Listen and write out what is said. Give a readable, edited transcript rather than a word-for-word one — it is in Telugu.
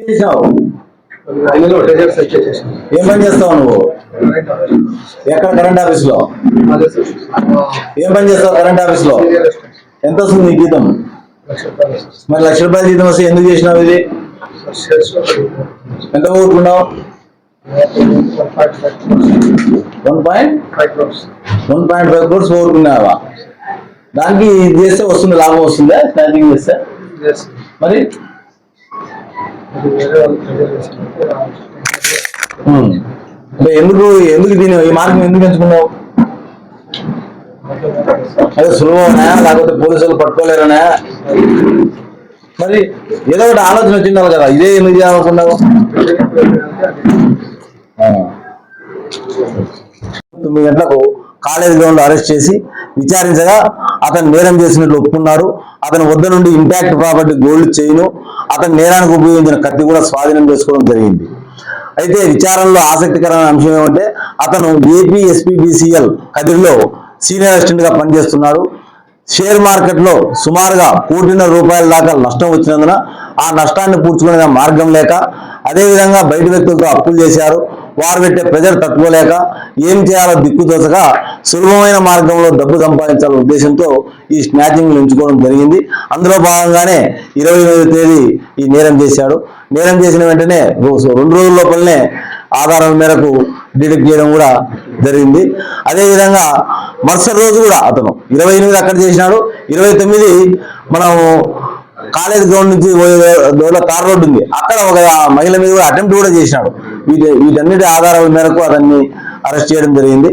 ఏం పని చేస్తావు నువ్వు? ఎక్కడ? కరెంట్ ఆఫీస్ లో. ఏం పని చేస్తావు కరెంట్ ఆఫీస్ లో? ఎంత వస్తుంది నీ జీతం? మరి ₹1,00,000 జీతం వస్తే ఎందుకు చేసినావు ఇది? ఎంత పోగొట్టుకున్నావు? 1.5 crores పోగొట్టుకున్నావా? దానికి ఇది చేస్తే వస్తుంది, లాభం వస్తుందా స్నాచింగ్ చేస్తే? మరి ఎందుకు ఎందుకు దీని ఈ మార్గం ఎందుకు ఎంచుకున్నావు? అదే సులభమనా లేకపోతే పోలీసులు పట్టుకోలేరనా? మరి ఏదో ఒకటి ఆలోచన వచ్చిండాలి కదా, ఇదే ఎందుకు చేయాలనుకున్నావు? 9 గంటలకు కాలేజ్ గ్రౌండ్ అరెస్ట్ చేసి విచారించగా అతను నేరం చేసినట్లు ఒప్పుకున్నారు. అతని వద్ద నుండి ఇంపాక్ట్ ప్రాపర్టీ గోల్డ్ చైన్, అతని నేరానికి ఉపయోగించిన కత్తి కూడా స్వాధీనం చేసుకోవడం జరిగింది. అయితే విచారణలో ఆసక్తికరమైన అంశం ఏమంటే అతను ఏపీ SPDCL కదిరిలో సీనియర్ అసిస్టెంట్ గా పనిచేస్తున్నాడు. షేర్ మార్కెట్ లో సుమారుగా ₹1,50,00,000 దాకా నష్టం వచ్చినందున ఆ నష్టాన్ని పూడ్చుకునే మార్గం లేక, అదేవిధంగా బయట వ్యక్తులతో అప్పులు చేశారు. వారు పెట్టే ప్రెజర్ తట్టుకోలేక ఏం చేయాలో దిక్కుతోచక సులభమైన మార్గంలో డబ్బు సంపాదించాలనే ఉద్దేశంతో ఈ స్నాచింగ్ ఎంచుకోవడం జరిగింది. అందులో భాగంగానే 28వ తేదీ ఈ నేరం చేశాడు. నేరం చేసిన వెంటనే 2 రోజుల లోపలనే ఆధారాల మేరకు డిటెక్ట్ చేయడం కూడా జరిగింది. అదేవిధంగా మరుసటి రోజు కూడా అతను 28 అక్కడ చేసినాడు. 29 మనం కాలేజ్ గ్రౌండ్ నుంచి తార్ రోడ్డు ఉంది, అక్కడ ఒక మహిళ మీద కూడా అటెంప్ట్ కూడా చేసినాడు. వీటన్నిటి ఆధారాల మేరకు అతన్ని అరెస్ట్ చేయడం జరిగింది.